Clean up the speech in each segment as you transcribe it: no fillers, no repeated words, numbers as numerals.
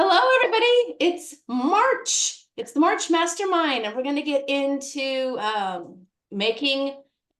Hello, everybody. It's March. It's the March Mastermind, and we're going to get into making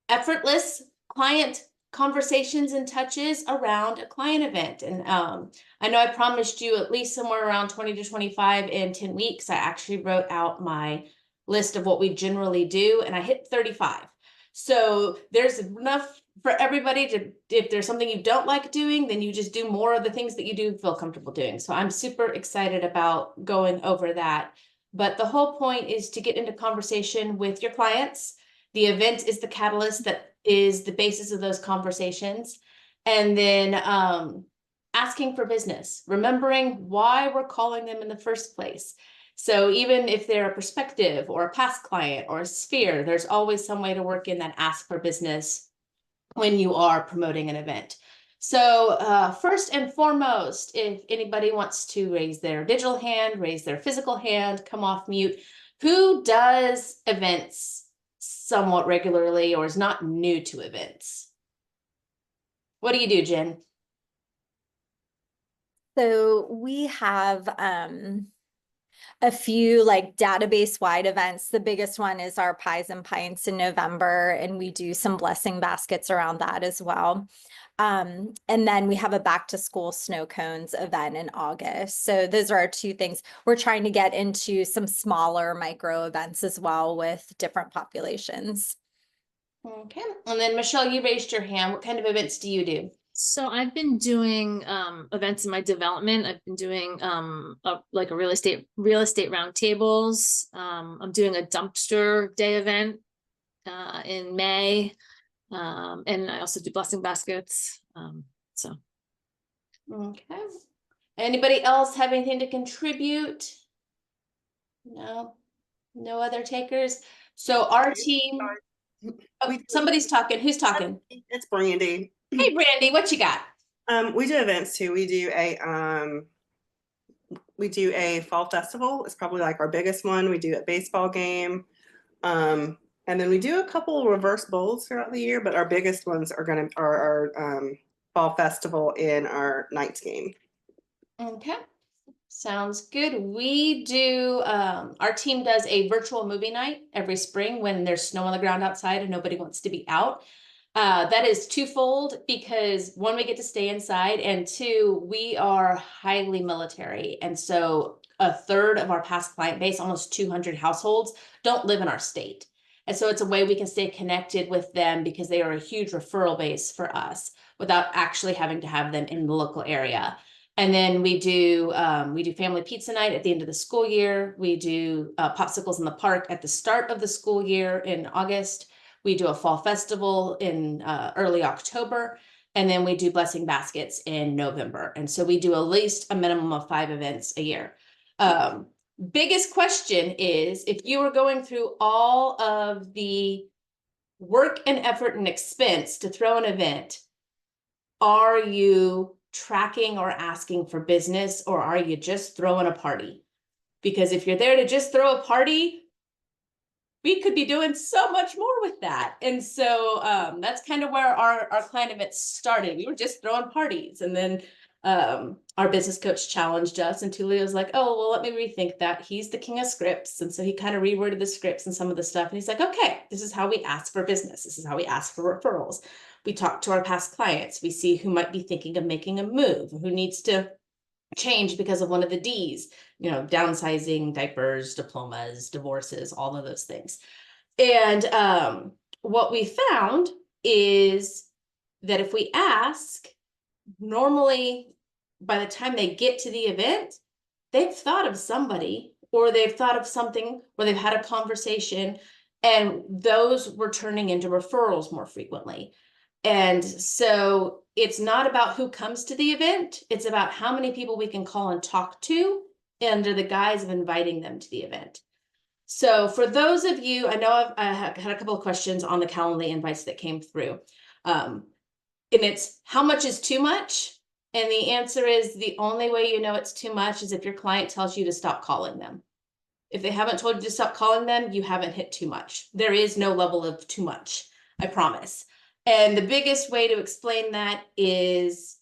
effortless client conversations and touches around a client event. And I know I promised you at least somewhere around 20 to 25 in 10 weeks. I actually wrote out my list of what we generally do, and I hit 35. So there's enough for everybody to, if there's something you don't like doing, then you just do more of the things that you do feel comfortable doing. So I'm super excited about going over that. But the whole point is to get into conversation with your clients. The event is the catalyst that is the basis of those conversations. And then asking for business, remembering why we're calling them in the first place. So even if they're a prospective or a past client or a sphere, there's always some way to work in that ask for business when you are promoting an event. So first and foremost, if anybody wants to raise their digital hand, raise their physical hand, come off mute, who does events somewhat regularly or is not new to events? What do you do, Jen? So we have a few like database-wide events. The biggest one is our Pies and Pints in November, and we do some blessing baskets around that as well. And then we have a back to school snow cones event in August. So those are our two things. We're trying to get into some smaller micro events as well with different populations. Okay. And then Michelle, you raised your hand. What kind of events do you do? So I've been doing events in my development. I've been doing like a real estate roundtables. I'm doing a dumpster day event in May. And I also do blessing baskets. So Okay. Anybody else have anything to contribute? No, no other takers. So our team, oh, somebody's talking. Who's talking? It's Brandy. Hey, Brandy, what you got? We do events too. We do a fall festival. It's probably like our biggest one. We do a baseball game. And then we do a couple reverse bowls throughout the year, but our biggest ones are our fall festival and our Knights game. Okay. Sounds good. We do, our team does a virtual movie night every spring when there's snow on the ground outside and nobody wants to be out. That is twofold because one, we get to stay inside, and two, we are highly military. And so a third of our past client base, almost 200 households, don't live in our state. And so it's a way we can stay connected with them because they are a huge referral base for us without actually having to have them in the local area. And then we do family pizza night at the end of the school year. We do popsicles in the park at the start of the school year in August. We do a fall festival in early October, and then we do blessing baskets in November. And so we do at least a minimum of 5 events a year. Biggest question is, if you were going through all of the work and effort and expense to throw an event, are you tracking or asking for business, or are you just throwing a party? Because if you're there to just throw a party, we could be doing so much more with that. And so that's kind of where our client event started. We were just throwing parties, and then our business coach challenged us, and Tulio's like, oh, well, let me rethink that. He's the king of scripts. And so he kind of reworded the scripts and some of the stuff. And he's like, okay, this is how we ask for business. This is how we ask for referrals. We talk to our past clients. We see who might be thinking of making a move, who needs to change because of one of the D's, downsizing, diapers, diplomas, divorces, all of those things. And what we found is that if we ask, normally by the time they get to the event, they've thought of somebody, or they've thought of something, or they've had a conversation, and those were turning into referrals more frequently. And so it's not about who comes to the event, it's about how many people we can call and talk to under the guise of inviting them to the event. So for those of you, I know I had a couple of questions on the Calendly invites that came through. And it's, how much is too much? And the answer is, the only way you know it's too much is if your client tells you to stop calling them. If they haven't told you to stop calling them, you haven't hit too much. There is no level of too much, I promise. And the biggest way to explain that is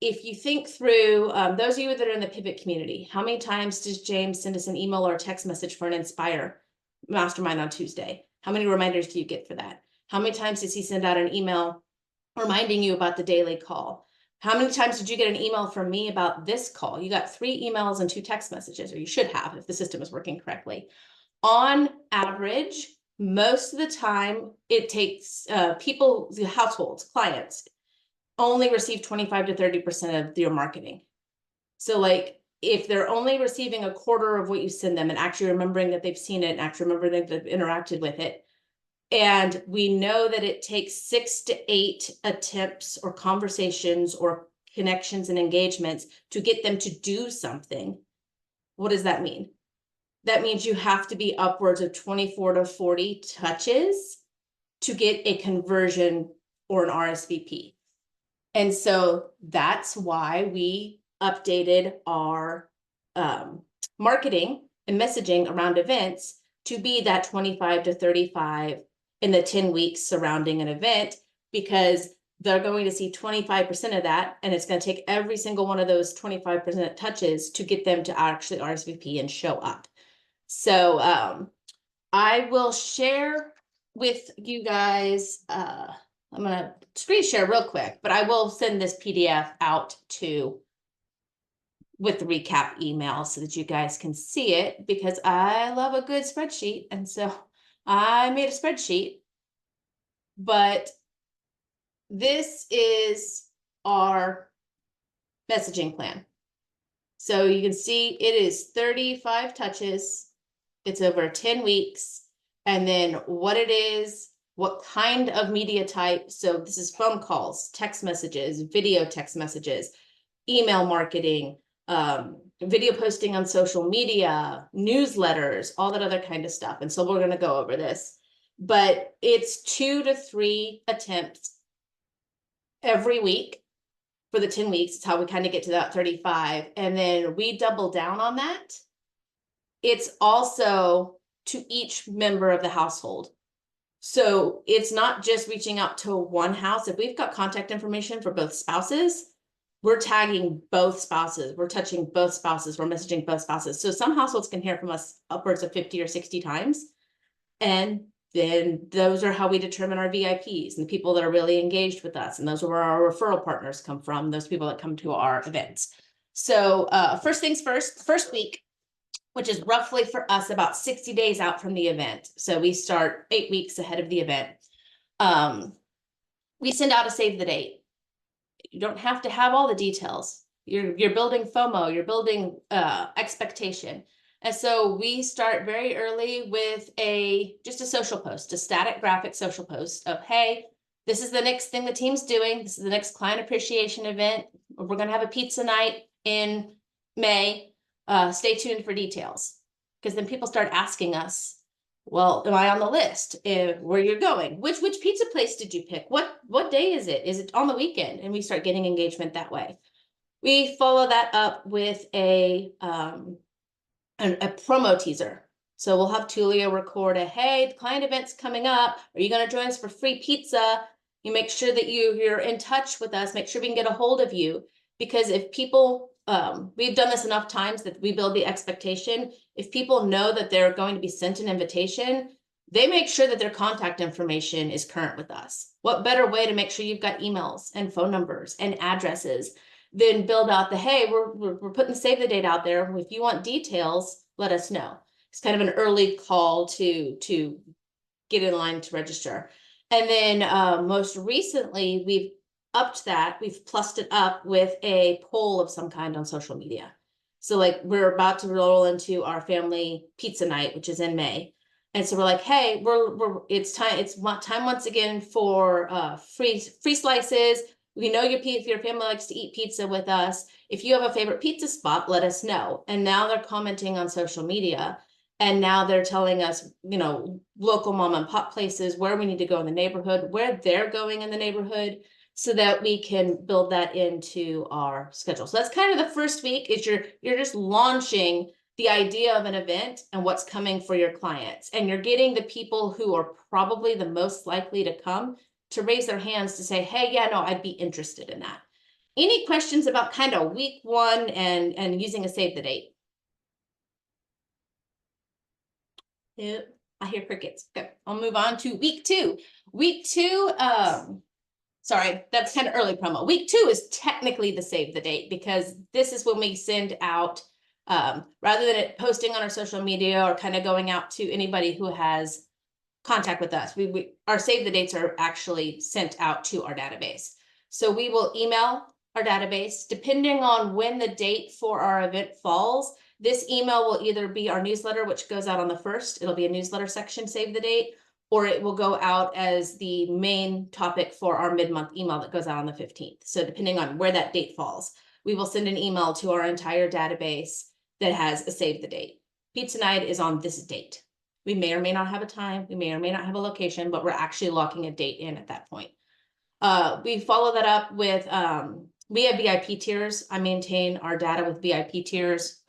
if you think through, those of you that are in the pivot community, how many times does James send us an email or a text message for an Inspire Mastermind on Tuesday? How many reminders do you get for that? How many times does he send out an email reminding you about the daily call? How many times did you get an email from me about this call? You got 3 emails and 2 text messages, or you should have if the system is working correctly. On average, most of the time, it takes people, households, clients, only receive 25 to 30% of your marketing. So like, if they're only receiving a quarter of what you send them and actually remembering that they've seen it and actually remembering that they've interacted with it, and we know that it takes 6 to 8 attempts or conversations or connections and engagements to get them to do something. What does that mean? That means you have to be upwards of 24 to 40 touches to get a conversion or an RSVP. And so that's why we updated our marketing and messaging around events to be that 25 to 35 in the 10 weeks surrounding an event, because they're going to see 25% of that, and it's going to take every single one of those 25% touches to get them to actually RSVP and show up. So I will share with you guys, I'm gonna screen share real quick, but I will send this PDF out with the recap email so that you guys can see it, because I love a good spreadsheet. And so I made a spreadsheet, but this is our messaging plan. So you can see it is 35 touches. It's over 10 weeks. And then what it is, what kind of media type. So this is phone calls, text messages, video text messages, email marketing, video posting on social media, newsletters, all that other kind of stuff. And so we're going to go over this, but it's 2 to 3 attempts every week for the 10 weeks. It's how we kind of get to that 35. And then we double down on that. It's also to each member of the household. So it's not just reaching out to one house. If we've got contact information for both spouses, we're tagging both spouses, we're touching both spouses, we're messaging both spouses. So some households can hear from us upwards of 50 or 60 times. And then those are how we determine our VIPs and the people that are really engaged with us. And those are where our referral partners come from, those people that come to our events. So first things first week, which is roughly for us about 60 days out from the event. So we start 8 weeks ahead of the event. We send out a save the date. You don't have to have all the details. You're building FOMO, you're building expectation. And so we start very early with just a social post, a static graphic social post of, hey, this is the next thing the team's doing. This is the next client appreciation event. We're going to have a pizza night in May. Stay tuned for details. Because then people start asking us, well, am I on the list? Where you're going? Which pizza place did you pick? What day is it? Is it on the weekend? And we start getting engagement that way. We follow that up with a promo teaser. So we'll have Tulia record hey, the client event's coming up. Are you going to join us for free pizza? You make sure that you're in touch with us. Make sure we can get a hold of you. Because if people, we've done this enough times that we build the expectation. If people know that they're going to be sent an invitation, they make sure that their contact information is current with us. What better way to make sure you've got emails and phone numbers and addresses than build out hey, we're putting the save the date out there. If you want details, let us know. It's kind of an early call to get in line to register. And then most recently, we've upped that. We've plussed it up with a poll of some kind on social media. So like we're about to roll into our family pizza night, which is in May. And so we're like, hey, it's time once again for free slices. We know if your family likes to eat pizza with us. If you have a favorite pizza spot, let us know. And now they're commenting on social media. And now they're telling us, local mom and pop places, where we need to go in the neighborhood, where they're going in the neighborhood, so that we can build that into our schedule. So that's kind of the first week is you're just launching the idea of an event and what's coming for your clients. And you're getting the people who are probably the most likely to come to raise their hands to say, hey, yeah, no, I'd be interested in that. Any questions about kind of week one and using a save the date? Yep, I hear crickets. Okay, I'll move on to week two. Week two, sorry, that's kind of early promo. Week two is technically the save the date because this is when we send out, rather than it posting on our social media or kind of going out to anybody who has contact with us, our save the dates are actually sent out to our database. So we will email our database depending on when the date for our event falls. This email will either be our newsletter, which goes out on the 1st. It'll be a newsletter section, save the date, or it will go out as the main topic for our mid-month email that goes out on the 15th. So depending on where that date falls, we will send an email to our entire database that has a save the date. Pizza night is on this date. We may or may not have a time, we may or may not have a location, but we're actually locking a date in at that point. We follow that up with, we have VIP tiers. I maintain our data with VIP tiers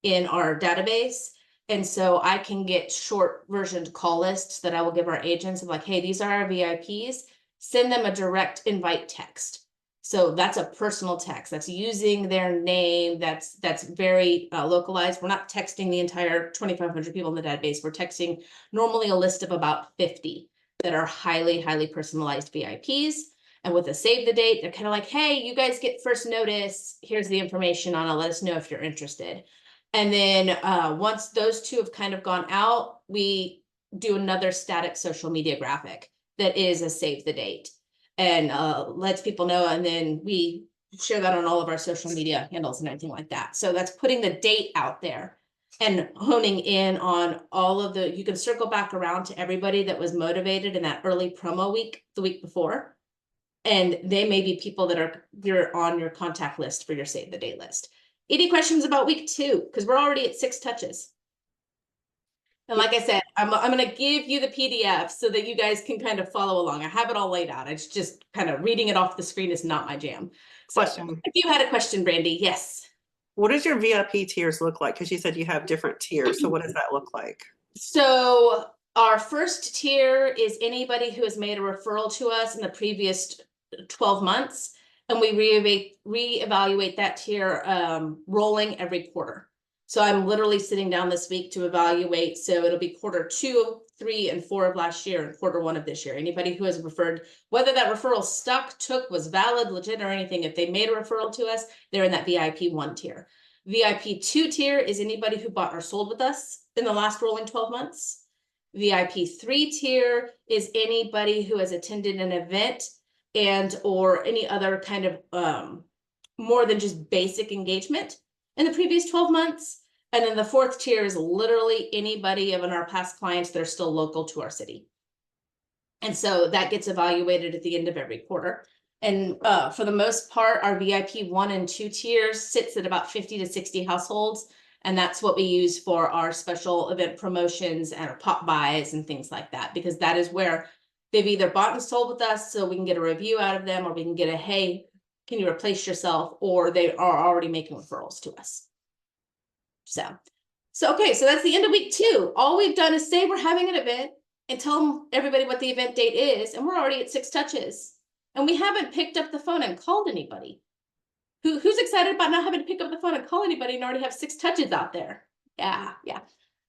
in our database. And so I can get short versioned call lists that I will give our agents of like, hey, these are our VIPs, send them a direct invite text. So that's a personal text that's using their name. That's very localized. We're not texting the entire 2,500 people in the database. We're texting normally a list of about 50 that are highly, highly personalized VIPs. And with a save the date, they're kind of like, hey, you guys get first notice. Here's the information on it. Let us know if you're interested. And then once those two have kind of gone out, we do another static social media graphic that is a save the date and lets people know. And then we share that on all of our social media handles and everything like that. So that's putting the date out there and honing in on all of the, you can circle back around to everybody that was motivated in that early promo week, the week before. And they may be people that you're on your contact list for your save the date list. Any questions about week two? Because we're already at 6 touches. And like I said, I'm going to give you the PDF so that you guys can kind of follow along. I have it all laid out. It's just kind of reading it off the screen is not my jam. So Question. if you had a question, Brandy, yes. What does your VIP tiers look like? Because you said you have different tiers. So what does that look like? So our first tier is anybody who has made a referral to us in the previous 12 months. And we reevaluate that tier rolling every quarter. So I'm literally sitting down this week to evaluate. So it'll be quarter 2, 3, and 4 of last year and quarter 1 of this year. Anybody who has referred, whether that referral stuck, took, was valid, legit, or anything, if they made a referral to us, they're in that VIP 1 tier. VIP 2 tier is anybody who bought or sold with us in the last rolling 12 months. VIP 3 tier is anybody who has attended an event and or any other kind of more than just basic engagement in the previous 12 months. And then the 4th tier is literally anybody of our past clients that are still local to our city. And so that gets evaluated at the end of every quarter. And for the most part, our VIP 1 and 2 tiers sits at about 50 to 60 households. And that's what we use for our special event promotions and our pop buys and things like that, because that is where they've either bought and sold with us so we can get a review out of them, or we can get a, hey, can you replace yourself? Or they are already making referrals to us. So okay, so that's the end of week 2. All we've done is say we're having an event and tell everybody what the event date is. And we're already at 6 touches. And we haven't picked up the phone and called anybody. Who's excited about not having to pick up the phone and call anybody and already have 6 touches out there? Yeah.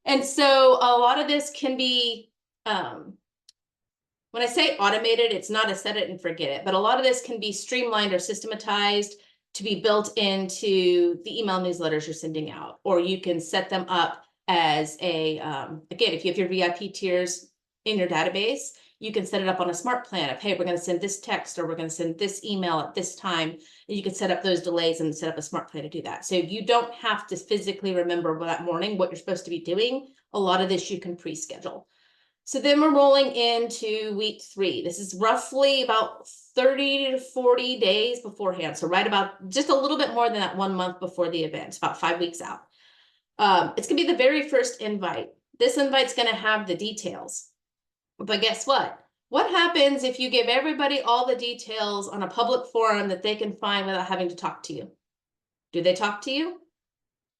And so a lot of this can be, when I say automated, it's not a set it and forget it, but a lot of this can be streamlined or systematized to be built into the email newsletters you're sending out, or you can set them up as a, again, if you have your VIP tiers in your database, you can set it up on a smart plan of, hey, we're going to send this text or we're going to send this email at this time. And you can set up those delays and set up a smart plan to do that. So you don't have to physically remember that morning what you're supposed to be doing. A lot of this you can pre-schedule. So then we're rolling into week 3. This is roughly about 30 to 40 days beforehand. So right about just a little bit more than that 1 month before the event. It's about 5 weeks out. It's going to be the very first invite. This invite's going to have the details. But guess what? What happens if you give everybody all the details on a public forum that they can find without having to talk to you? Do they talk to you?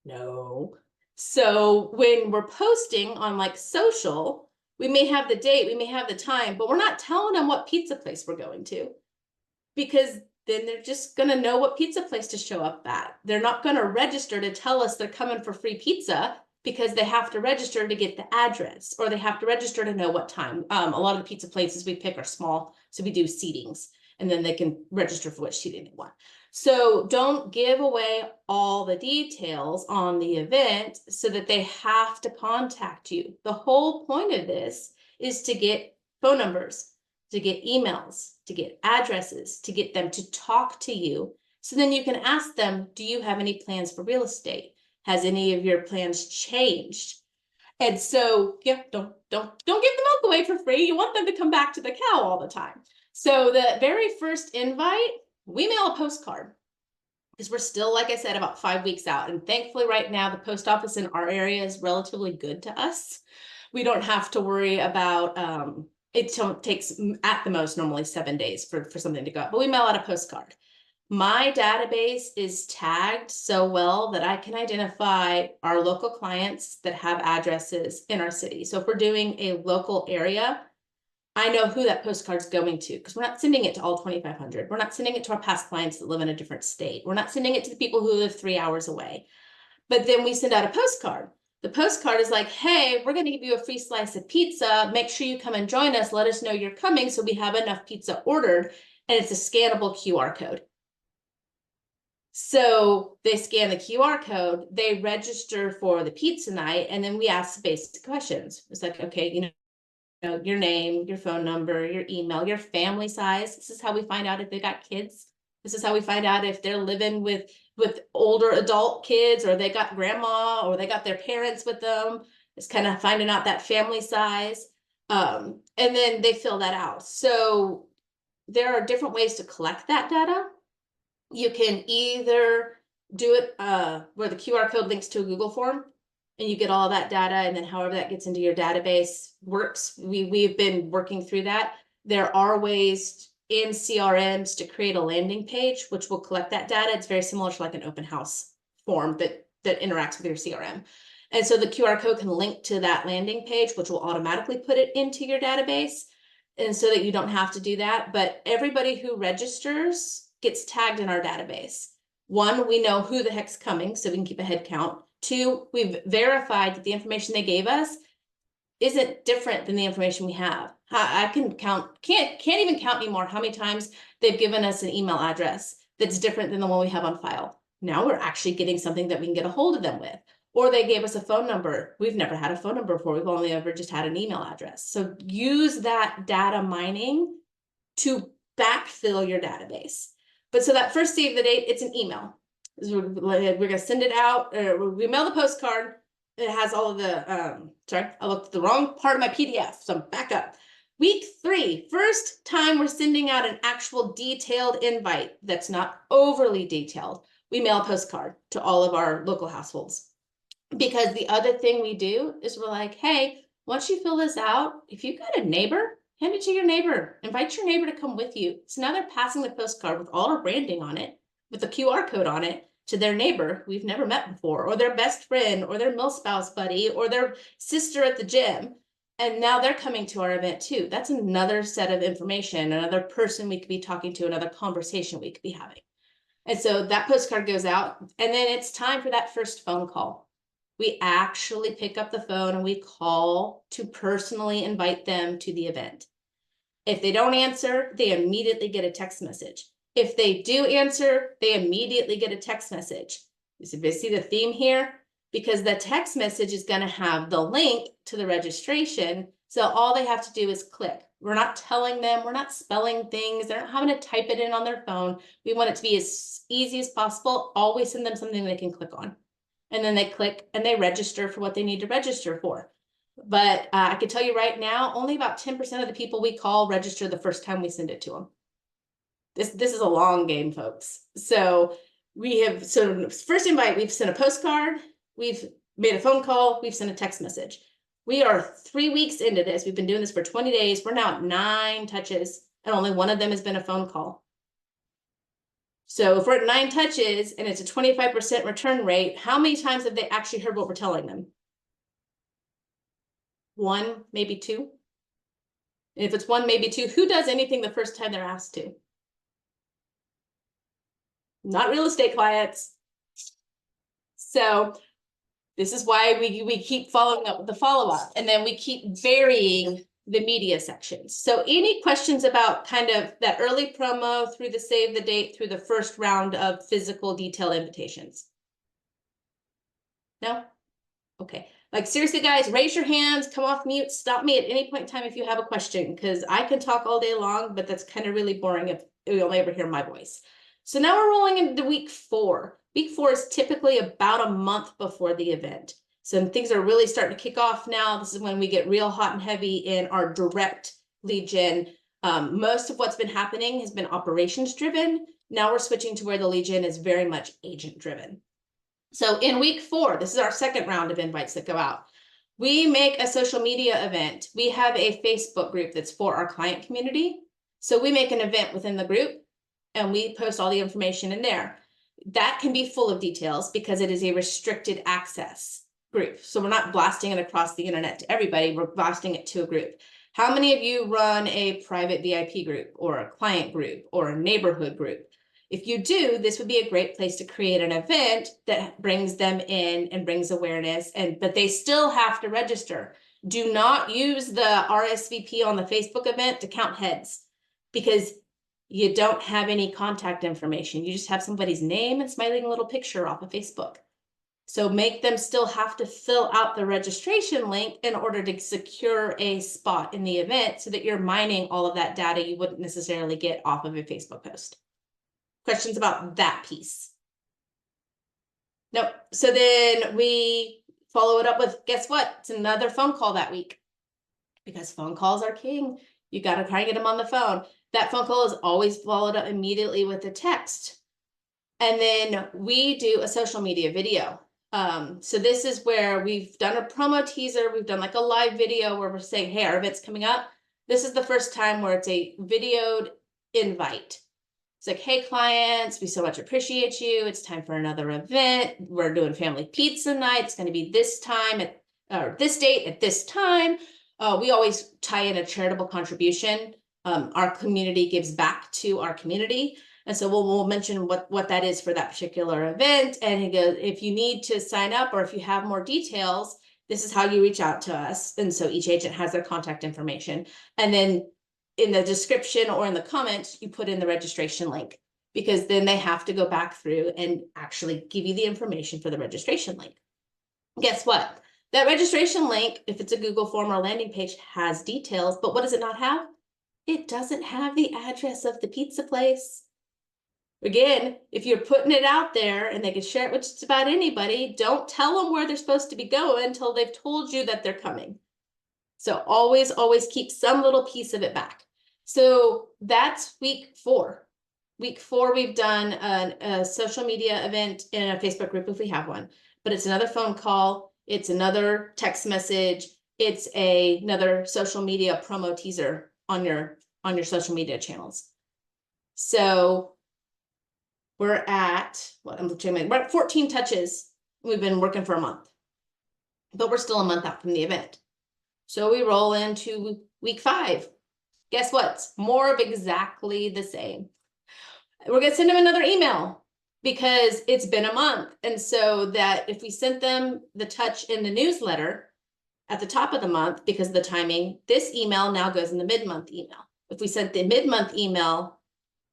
No. So when we're posting on like social, we may have the date, we may have the time, but we're not telling them what pizza place we're going to, because then they're just gonna know what pizza place to show up at. They're not gonna register to tell us they're coming for free pizza because they have to register to get the address, or they have to register to know what time. A lot of the pizza places we pick are small, so we do seatings, and then they can register for which seating they want. So don't give away all the details on the event so that they have to contact you. The whole point of this is to get phone numbers, to get emails, to get addresses, to get them to talk to you. So then you can ask them, do you have any plans for real estate? Has any of your plans changed? And so, yeah, don't give the milk away for free. You want them to come back to the cow all the time. So the very first invite, we mail a postcard, because we're still, like I said, about 5 weeks out. And thankfully right now, the post office in our area is relatively good to us. We don't have to worry about, it takes at the most normally 7 days for something to go out, but we mail out a postcard. My database is tagged so well that I can identify our local clients that have addresses in our city. So if we're doing a local area, I know who that postcard's going to, because we're not sending it to all 2,500. We're not sending it to our past clients that live in a different state. We're not sending it to the people who live 3 hours away. But then we send out a postcard. The postcard is like, hey, we're going to give you a free slice of pizza. Make sure you come and join us. Let us know you're coming so we have enough pizza ordered. And it's a scannable QR code. So they scan the QR code, they register for the pizza night, and then we ask basic questions. It's like, okay, you know, your name, your phone number, your email, your family size. This is how we find out if they got kids. This is how we find out if they're living with older adult kids, or they got grandma, or they got their parents with them. It's kind of finding out that family size. And then they fill that out. So there are different ways to collect that data. You can either do it where the QR code links to a Google form, and you get all that data, and then however that gets into your database works. We've been working through that. There are ways in CRMs to create a landing page, which will collect that data. It's very similar to like an open house form that interacts with your CRM. And so the QR code can link to that landing page, which will automatically put it into your database. And so that you don't have to do that. But everybody who registers gets tagged in our database. 1, we know who the heck's coming, so we can keep a head count. 2, we've verified that the information they gave us isn't different than the information we have. I can count, can't even count anymore how many times they've given us an email address that's different than the one we have on file. Now we're actually getting something that we can get a hold of them with. Or they gave us a phone number. We've never had a phone number before. We've only ever just had an email address. So use that data mining to backfill your database. But so that first save the date, it's an email. We're gonna send it out, we mail the postcard. It has all of the, sorry, I looked at the wrong part of my PDF, so back up. Week 3, first time we're sending out an actual detailed invite that's not overly detailed. We mail a postcard to all of our local households. Because the other thing we do is we're like, hey, once you fill this out, if you've got a neighbor, hand it to your neighbor. Invite your neighbor to come with you. So now they're passing the postcard with all our branding on it, with the QR code on it, to their neighbor we've never met before, or their best friend, or their milspouse buddy, or their sister at the gym. And now they're coming to our event too. That's another set of information, another person we could be talking to, another conversation we could be having. And so that postcard goes out, and then it's time for that first phone call. We actually pick up the phone and we call to personally invite them to the event. If they don't answer, they immediately get a text message. If they do answer, they immediately get a text message. You see the theme here? Because the text message is going to have the link to the registration. So all they have to do is click. We're not telling them, we're not spelling things. They're not having to type it in on their phone. We want it to be as easy as possible. Always send them something they can click on. And then they click and they register for what they need to register for. But I can tell you right now, only about 10% of the people we call register the first time we send it to them. This is a long game, folks. So first invite, we've sent a postcard, we've made a phone call, we've sent a text message. We are 3 weeks into this. We've been doing this for 20 days. We're now at 9 touches, and only one of them has been a phone call. So if we're at 9 touches and it's a 25% return rate, how many times have they actually heard what we're telling them? 1, maybe 2. And if it's 1, maybe 2, who does anything the first time they're asked to? not real estate clients. So this is why we keep following up with the follow-up, and then we keep varying the media sections. So any questions about kind of that early promo through the save the date through the first round of physical detail invitations? No? Okay. Like seriously, guys, raise your hands, come off mute, stop me at any point in time if you have a question, because I can talk all day long, but that's kind of really boring if you only ever hear my voice. So now we're rolling into week 4. Week 4 is typically about a month before the event. So things are really starting to kick off now. This is when we get real hot and heavy in our direct lead gen. Most of what's been happening has been operations driven. Now we're switching to where the lead gen is very much agent driven. So in week 4, this is our second round of invites that go out. We make a social media event. We have a Facebook group that's for our client community. So we make an event within the group and we post all the information in there. That can be full of details because it is a restricted access group. So we're not blasting it across the internet to everybody. We're blasting it to a group. How many of you run a private VIP group or a client group or a neighborhood group? If you do, this would be a great place to create an event that brings them in and brings awareness, but they still have to register. Do not use the RSVP on the Facebook event to count heads, because you don't have any contact information. You just have somebody's name and smiling little picture off of Facebook. So make them still have to fill out the registration link in order to secure a spot in the event so that you're mining all of that data you wouldn't necessarily get off of a Facebook post. Questions about that piece? Nope. So then we follow it up with, guess what? It's another phone call that week, because phone calls are king. You got to try and get them on the phone. That phone call is always followed up immediately with a text. And then we do a social media video. So this is where we've done a promo teaser. We've done like a live video where we're saying, hey, our event's coming up. This is the first time where it's a videoed invite. It's like, hey, clients, we so much appreciate you. It's time for another event. We're doing family pizza night. It's going to be this time or this date at this time. We always tie in a charitable contribution. Our community gives back to our community. And so we'll mention what that is for that particular event. And he goes, if you need to sign up or if you have more details, this is how you reach out to us. And so each agent has their contact information. And then in the description or in the comments, you put in the registration link, because then they have to go back through and actually give you the information for the registration link. Guess what? That registration link, if it's a Google form or landing page, has details, but what does it not have? It doesn't have the address of the pizza place. Again, if you're putting it out there and they can share it with just about anybody, don't tell them where they're supposed to be going until they've told you that they're coming. So always, always keep some little piece of it back. So that's week 4. Week 4, we've done a social media event in a Facebook group if we have one, but it's another phone call. It's another text message. It's another social media promo teaser on your social media channels. So we're at, we're at 14 touches. We've been working for a month, but we're still a month out from the event. So we roll into week 5. Guess what? More of exactly the same. We're going to send them another email because it's been a month. And so that if we sent them the touch in the newsletter at the top of the month, because of the timing, this email now goes in the mid-month email. If we sent the mid-month email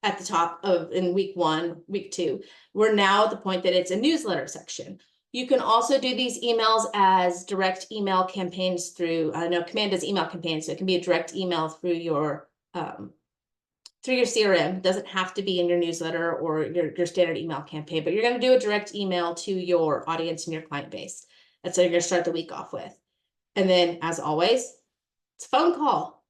at the top of in week 1, week 2, we're now at the point that it's a newsletter section. You can also do these emails as direct email campaigns through, Command does email campaigns, so it can be a direct email through your CRM. It doesn't have to be in your newsletter or your standard email campaign, but you're going to do a direct email to your audience and your client base. That's what you're going to start the week off with. And then, as always, it's a phone call,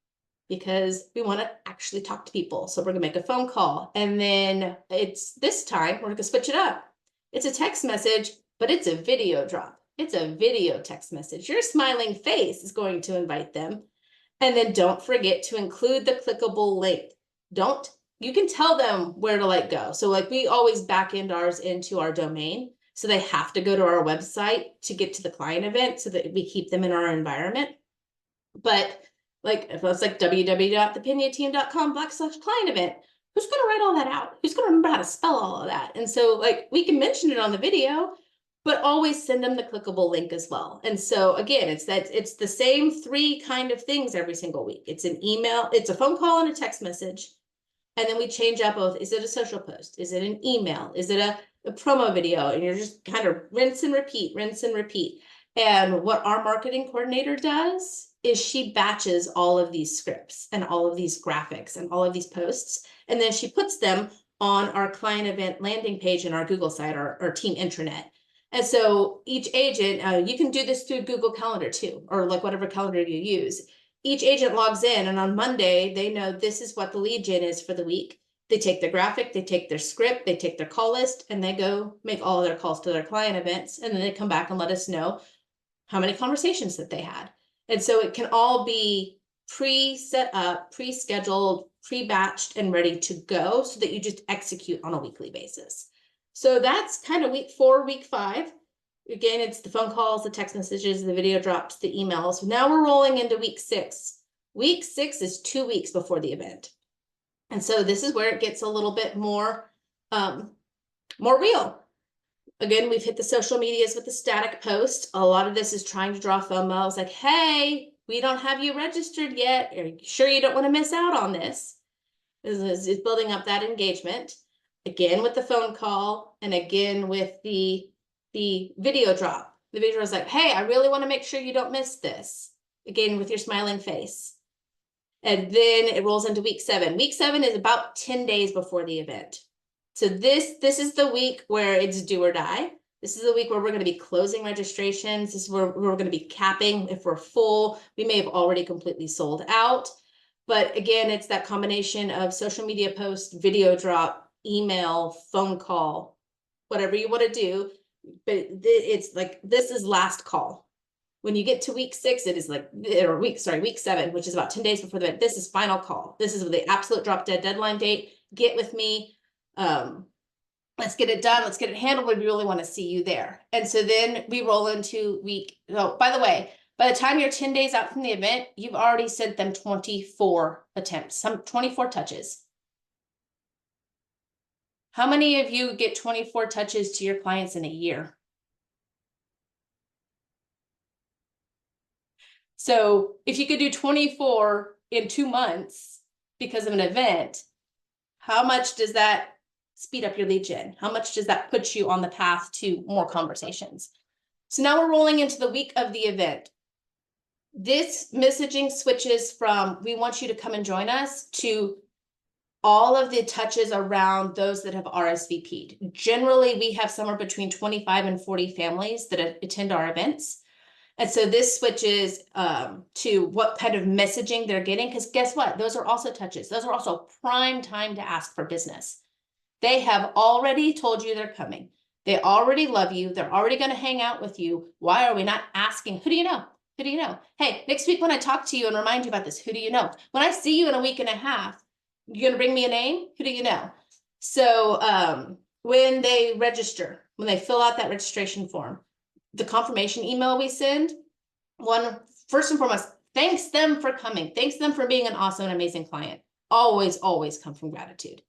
because we want to actually talk to people. So we're going to make a phone call. And then it's this time, we're going to switch it up. It's a text message, but it's a video drop. It's a video text message. Your smiling face is going to invite them. And then don't forget to include the clickable link. You can tell them where to go. So we always back end ours into our domain. So they have to go to our website to get to the client event so that we keep them in our environment. But if it's www.thepiniateam.com/client event, who's going to write all that out? Who's going to remember how to spell all of that? And so like we can mention it on the video, but always send them the clickable link as well. And so again, it's the same 3 kind of things every single week. It's an email, it's a phone call and a text message. And then we change up both, is it a social post? Is it an email? Is it a promo video? And you're just kind of rinse and repeat, rinse and repeat. And what our marketing coordinator does is she batches all of these scripts and all of these graphics and all of these posts. And then she puts them on our client event landing page in our Google site, our team intranet. And so each agent, you can do this through Google Calendar too, or like whatever calendar you use. Each agent logs in, and on Monday, they know this is what the lead gen is for the week. They take their graphic, they take their script, they take their call list, and they go make all of their calls to their client events. And then they come back and let us know how many conversations that they had. And so it can all be pre-set up, pre-scheduled, pre-batched, and ready to go so that you just execute on a weekly basis. So that's kind of week 4, week 5. Again, it's the phone calls, the text messages, the video drops, the emails. Now we're rolling into week 6. Week 6 is 2 weeks before the event. And so this is where it gets a little bit more real. Again, we've hit the social medias with the static post. A lot of this is trying to draw FOMO. It's like, hey, we don't have you registered yet. Are you sure you don't want to miss out on this? This is building up that engagement. Again, with the phone call, and again with the video drop. The video is like, hey, I really want to make sure you don't miss this. Again, with your smiling face. And then it rolls into week 7. Week 7 is about 10 days before the event. So this is the week where it's do or die. This is the week where we're going to be closing registrations. This is where we're going to be capping if we're full. We may have already completely sold out. But again, it's that combination of social media post, video drop, email, phone call, whatever you want to do. But it's like, this is last call. When you get to week 6, it is like, or week 7, which is about 10 days before the event. This is final call. This is the absolute drop dead deadline date. Get with me. Let's get it done. Let's get it handled. We really want to see you there. And so then we roll into by the way, by the time you're 10 days out from the event, you've already sent them 24 attempts, some 24 touches. How many of you get 24 touches to your clients in a year? So if you could do 24 in 2 months because of an event, how much does that speed up your lead gen? How much does that put you on the path to more conversations? So now we're rolling into the week of the event. This messaging switches from, we want you to come and join us, to all of the touches around those that have RSVP'd. Generally, we have somewhere between 25 and 40 families that attend our events. And so this switches to what kind of messaging they're getting, because guess what? Those are also touches. Those are also prime time to ask for business. They have already told you they're coming. They already love you. They're already going to hang out with you. Why are we not asking, who do you know? Who do you know? Hey, next week when I talk to you and remind you about this, who do you know? When I see you in a week and a half, you're going to bring me a name? Who do you know? So when they register, when they fill out that registration form, the confirmation email we send, first and foremost, thanks them for coming. Thanks them for being an awesome and amazing client. Always, always come from gratitude.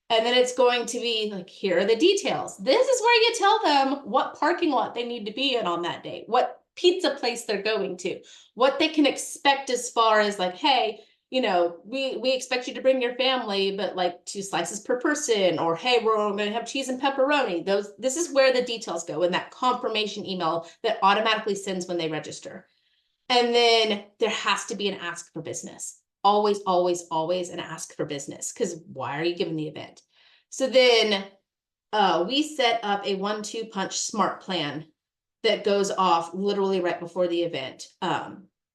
And then it's going to be like, here are the details. This is where you tell them what parking lot they need to be in on that day, what pizza place they're going to, what they can expect as far as like, hey, you know, we expect you to bring your family, but like 2 slices per person, or hey, we're going to have cheese and pepperoni. This is where the details go in that confirmation email that automatically sends when they register. And then there has to be an ask for business. Always, always, always an ask for business, because why are you giving the event? So then we set up a 1-2 punch smart plan that goes off literally right before the event.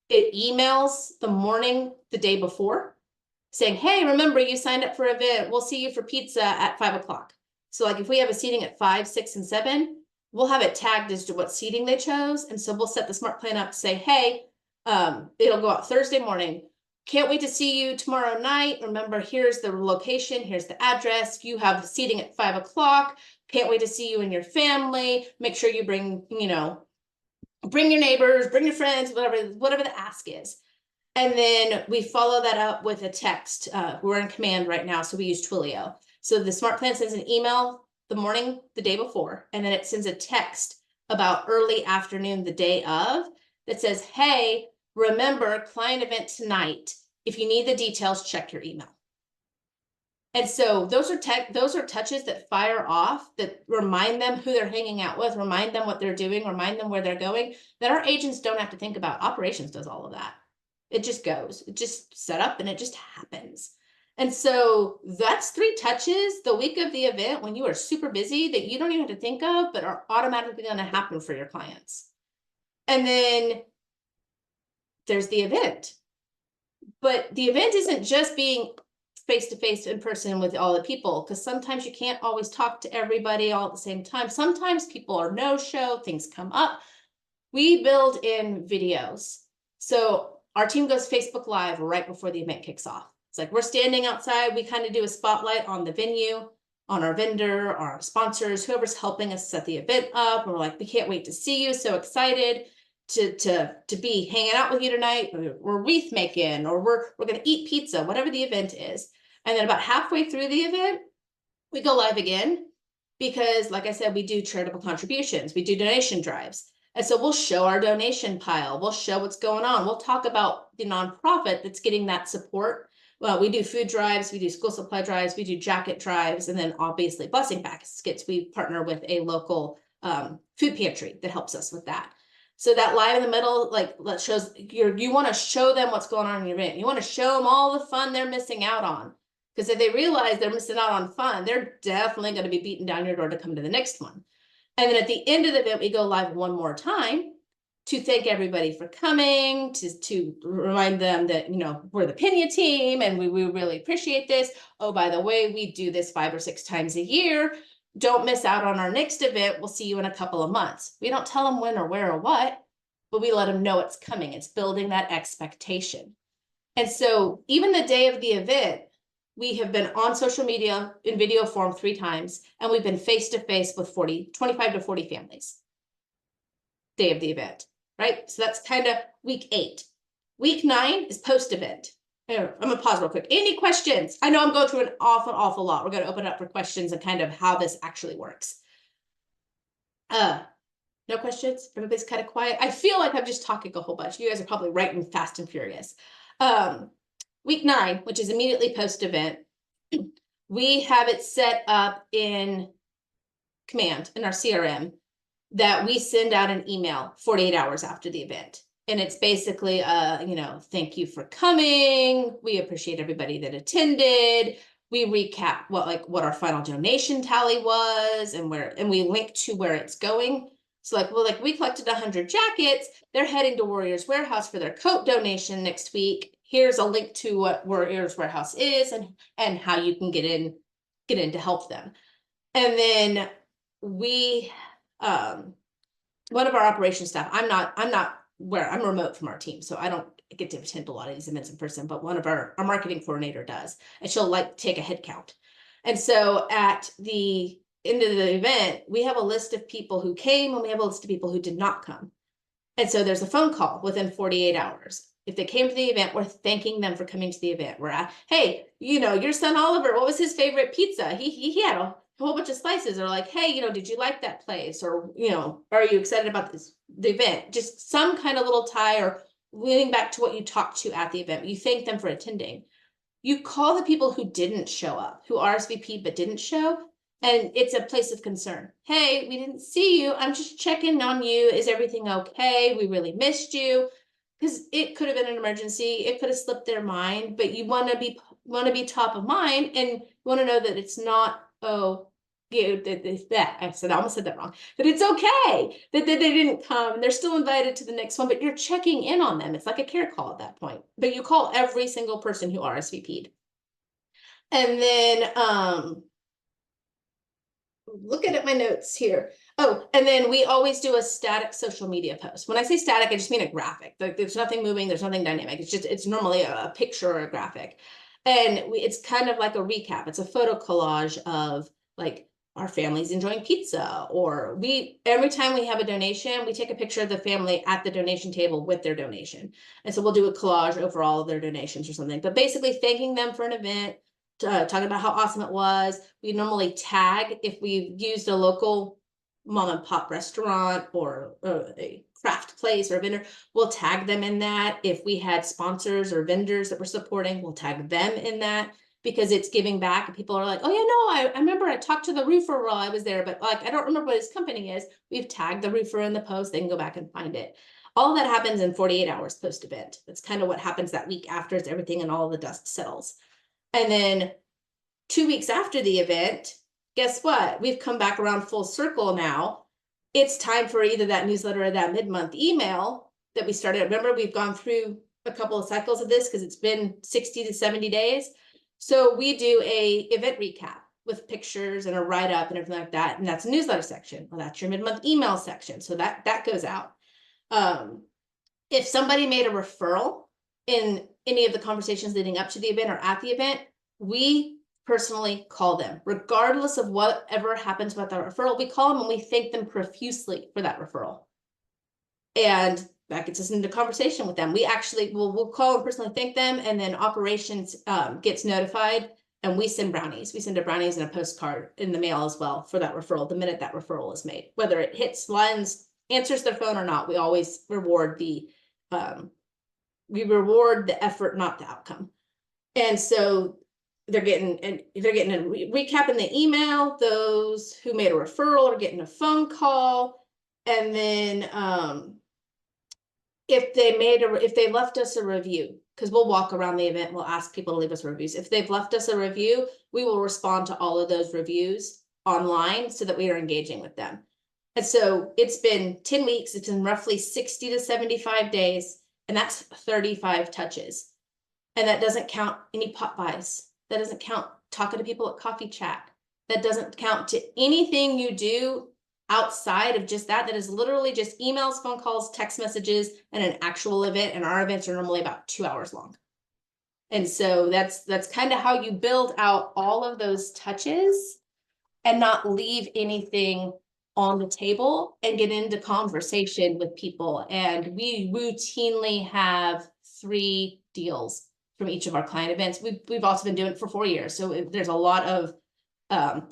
It emails the morning, the day before, saying, hey, remember you signed up for an event. We'll see you for pizza at 5 o'clock. So like if we have a seating at 5, 6, and 7, we'll have it tagged as to what seating they chose. And so we'll set the smart plan up to say, hey, it'll go out Thursday morning. Can't wait to see you tomorrow night. Remember, here's the location. Here's the address. You have seating at 5 o'clock. Can't wait to see you and your family. Make sure you bring, bring your neighbors, bring your friends, whatever the ask is. And then we follow that up with a text. We're in command right now, so we use Twilio. So the smart plan sends an email the morning, the day before, and then it sends a text about early afternoon, the day of, that says, hey, remember client event tonight. If you need the details, check your email. And so those are touches that fire off, that remind them who they're hanging out with, remind them what they're doing, remind them where they're going, that our agents don't have to think about. Operations does all of that. It just goes, it just set up and it just happens. And so that's 3 touches the week of the event when you are super busy that you don't even have to think of, but are automatically going to happen for your clients. And then there's the event. But the event isn't just being face-to-face in person with all the people, because sometimes you can't always talk to everybody all at the same time. Sometimes people are no-show, things come up. We build in videos. So our team goes Facebook Live right before the event kicks off. It's like we're standing outside, we kind of do a spotlight on the venue, on our vendor, our sponsors, whoever's helping us set the event up. We're like, we can't wait to see you, so excited to be hanging out with you tonight. We're wreath making, or we're gonna eat pizza, whatever the event is. And then about halfway through the event, we go live again, because like I said, we do charitable contributions, we do donation drives. And so we'll show our donation pile, we'll show what's going on, we'll talk about the nonprofit that's getting that support. Well, we do food drives, we do school supply drives, we do jacket drives, and then obviously blessing baskets. We partner with a local food pantry that helps us with that. So that live in the middle, like, shows you want to show them what's going on in your event. You want to show them all the fun they're missing out on. Because if they realize they're missing out on fun, they're definitely going to be beating down your door to come to the next one. And then at the end of the event, we go live one more time to thank everybody for coming, to remind them that, you know, we're the Pena team and we really appreciate this. Oh, by the way, we do this 5 or 6 times a year. Don't miss out on our next event. We'll see you in a couple of months. We don't tell them when or where or what, but we let them know it's coming. It's building that expectation. And so even the day of the event, we have been on social media in video form 3 times, and we've been face-to-face with 25 to 40 families. Day of the event, right? So that's kind of week 8. Week 9 is post-event. I'm gonna pause real quick. Any questions? I know I'm going through an awful lot. We're gonna open it up for questions and kind of how this actually works. No questions? Everybody's kind of quiet. I feel like I'm just talking a whole bunch. You guys are probably writing fast and furious. Week 9, which is immediately post-event, we have it set up in Command, in our CRM, that we send out an email 48 hours after the event. And it's basically, you know, thank you for coming. We appreciate everybody that attended. We recap what our final donation tally was, and we link to where it's going. So like, we collected 100 jackets. They're heading to Warriors Warehouse for their coat donation next week. Here's a link to what Warriors Warehouse is and how you can get in to help them. And then we, one of our operations staff, I'm remote from our team, so I don't get to attend a lot of these events in person, but one of our marketing coordinator does, and she'll take a head count. And so at the end of the event, we have a list of people who came and we have a list of people who did not come. And so there's a phone call within 48 hours. If they came to the event, we're thanking them for coming to the event. We're at, hey, you know, your son Oliver, what was his favorite pizza? He had a whole bunch of slices. Or like, hey, you know, did you like that place? Or, you know, are you excited about the event? Just some kind of little tie, or leaning back to what you talked to at the event. You thank them for attending. You call the people who didn't show up, who RSVP'd but didn't show, and it's a place of concern. Hey, we didn't see you. I'm just checking on you. Is everything okay? We really missed you. Because it could have been an emergency. It could have slipped their mind, but you want to be top of mind, and you want to know that it's not, oh, I almost said that wrong. That it's okay that they didn't come. They're still invited to the next one, but you're checking in on them. It's like a care call at that point. But you call every single person who RSVP'd. And then looking at my notes here. Oh, and then we always do a static social media post. When I say static, I just mean a graphic. Like, there's nothing moving, there's nothing dynamic. It's normally a picture or a graphic. And it's kind of like a recap. It's a photo collage of like our family's enjoying pizza, or every time we have a donation, we take a picture of the family at the donation table with their donation. And so we'll do a collage over all of their donations or something, but basically thanking them for an event, talking about how awesome it was. We normally tag if we've used a local mom and pop restaurant or a craft place or a vendor, we'll tag them in that. If we had sponsors or vendors that we're supporting, we'll tag them in that, because it's giving back. And people are like, oh yeah, no, I remember I talked to the roofer while I was there, but like, I don't remember what his company is. We've tagged the roofer in the post. They can go back and find it. All of that happens in 48 hours post-event. That's kind of what happens that week after everything and all the dust settles. And then 2 weeks after the event, guess what? We've come back around full circle now. It's time for either that newsletter or that mid-month email that we started. Remember, we've gone through a couple of cycles of this because it's been 60 to 70 days. So we do a event recap with pictures and a write-up and everything like that. And that's a newsletter section. Well, that's your mid-month email section. So that goes out. If somebody made a referral in any of the conversations leading up to the event or at the event, we personally call them, regardless of whatever happens with that referral. We call them and we thank them profusely for that referral. And that gets us into conversation with them. We actually we'll call and personally thank them, and then operations gets notified, and we send brownies. We send a brownies and a postcard in the mail as well for that referral the minute that referral is made. Whether it hits lines, answers their phone or not, we always reward the effort, not the outcome. And so they're getting a recap in the email. Those who made a referral are getting a phone call, and then if they left us a review, because we'll walk around the event, we'll ask people to leave us reviews. If they've left us a review, we will respond to all of those reviews online so that we are engaging with them. And so it's been 10 weeks, it's been roughly 60 to 75 days, and that's 35 touches. And that doesn't count any pop buys. That doesn't count talking to people at coffee chat. That doesn't count to anything you do outside of just that. That is literally just emails, phone calls, text messages, and an actual event. And our events are normally about 2 hours long. And so that's kind of how you build out all of those touches and not leave anything on the table and get into conversation with people. And we routinely have 3 deals from each of our client events. We've also been doing it for 4 years. So there's a lot of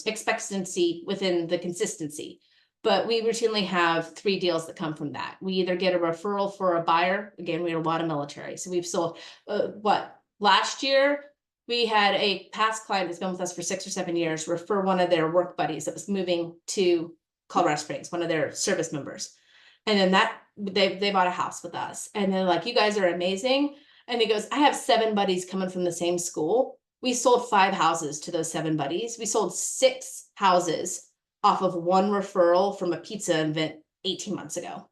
expectancy within the consistency. But we routinely have 3 deals that come from that. We either get a referral for a buyer. Again, we have a lot of military. So we've sold, last year, we had a past client that's been with us for 6 or 7 years refer one of their work buddies that was moving to Colorado Springs, one of their service members. And then they bought a house with us. And they're like, you guys are amazing. And he goes, I have 7 buddies coming from the same school. We sold 5 houses to those 7 buddies. We sold 6 houses off of 1 referral from a pizza event 18 months ago.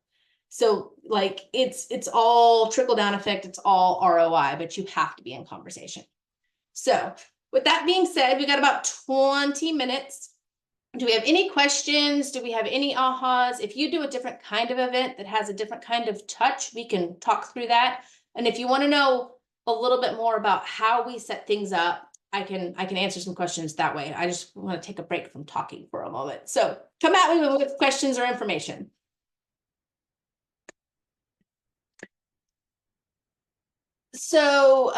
So like it's all trickle down effect. It's all ROI, but you have to be in conversation. So with that being said, we got about 20 minutes. Do we have any questions? Do we have any ahas? If you do a different kind of event that has a different kind of touch, we can talk through that. And if you want to know a little bit more about how we set things up, I can answer some questions that way. I just want to take a break from talking for a moment. So come at me with questions or information. So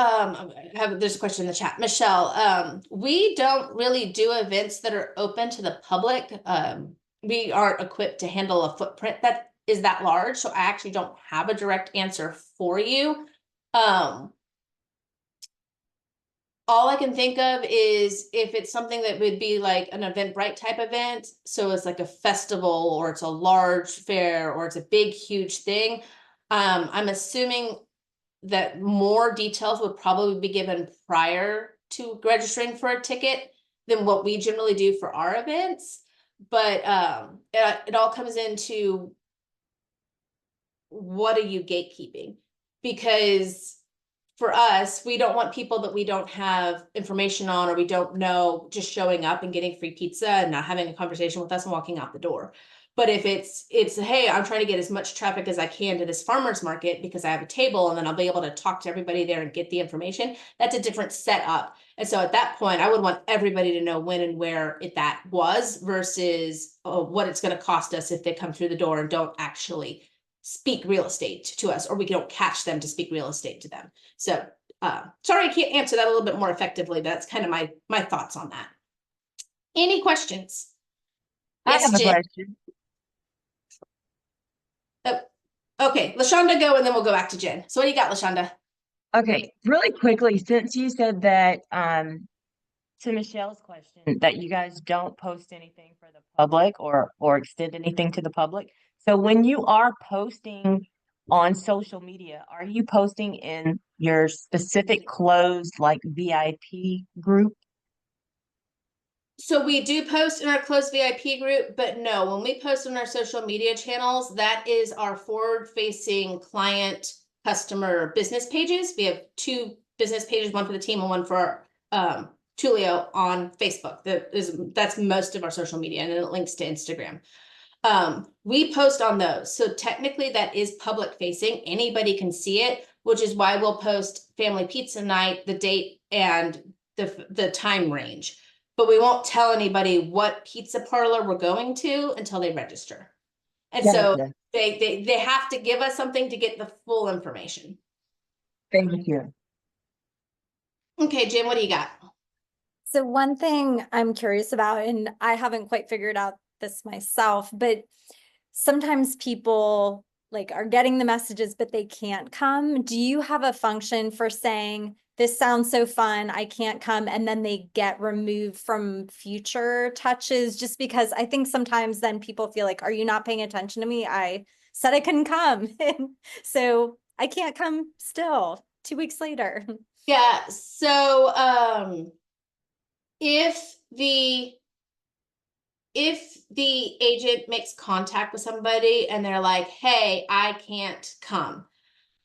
there's a question in the chat. Michelle, we don't really do events that are open to the public. We aren't equipped to handle a footprint that is that large. So I actually don't have a direct answer for you. All I can think of is if it's something that would be like an Eventbrite type event. So it's like a festival, or it's a large fair, or it's a big, huge thing. I'm assuming that more details would probably be given prior to registering for a ticket than what we generally do for our events. But it all comes into, what are you gatekeeping? Because for us, we don't want people that we don't have information on, or we don't know, just showing up and getting free pizza and not having a conversation with us and walking out the door. But if it's, hey, I'm trying to get as much traffic as I can to this farmer's market because I have a table and then I'll be able to talk to everybody there and get the information, that's a different setup. And so at that point, I would want everybody to know when and where that was versus what it's going to cost us if they come through the door and don't actually speak real estate to us, or we don't catch them to speak real estate to them. So sorry, I can't answer that a little bit more effectively, but that's kind of my thoughts on that. Any questions? I have a Jen. question. Okay, LaShonda, go, and then we'll go back to Jen. So what do you got, LaShonda? Okay, really quickly, since you said that, to Michelle's question, that you guys don't post anything for the public or extend anything to the public. So when you are posting on social media, are you posting in your specific closed like VIP group? So we do post in our closed VIP group, but no, when we post on our social media channels, that is our forward-facing client, customer, business pages. We have 2 business pages, one for the team and one for Tulio on Facebook. That's most of our social media, and it links to Instagram. We post on those. So technically that is public facing. Anybody can see it, which is why we'll post family pizza night, the date and the time range. But we won't tell anybody what pizza parlor we're going to until they register. And so Gotcha. they have to give us something to get the full information. Thank you. Okay, Jim, what do you got? So one thing I'm curious about, and I haven't quite figured out this myself, but sometimes people like are getting the messages, but they can't come. Do you have a function for saying, this sounds so fun, I can't come, and then they get removed from future touches? Just because I think sometimes then people feel like, are you not paying attention to me? I said I couldn't come. So I can't come still 2 weeks later. Yeah, so if the agent makes contact with somebody and they're like, hey, I can't come,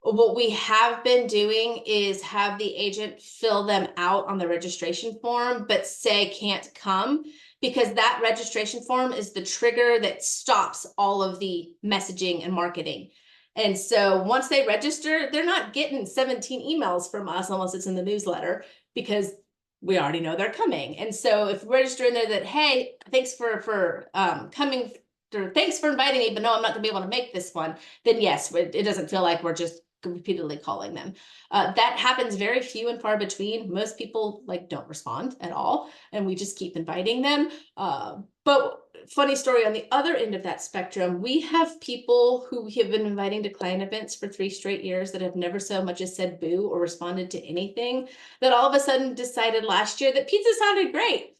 what we have been doing is have the agent fill them out on the registration form, but say can't come, because that registration form is the trigger that stops all of the messaging and marketing. And so once they register, they're not getting 17 emails from us unless it's in the newsletter, because we already know they're coming. And so if we register in there that, hey, thanks for coming, or thanks for inviting me, but no, I'm not gonna be able to make this one, then yes, it doesn't feel like we're just repeatedly calling them. That happens very few and far between. Most people don't respond at all, and we just keep inviting them. But funny story, on the other end of that spectrum, we have people who have been inviting to client events for 3 straight years that have never so much as said boo or responded to anything, that all of a sudden decided last year that pizza sounded great.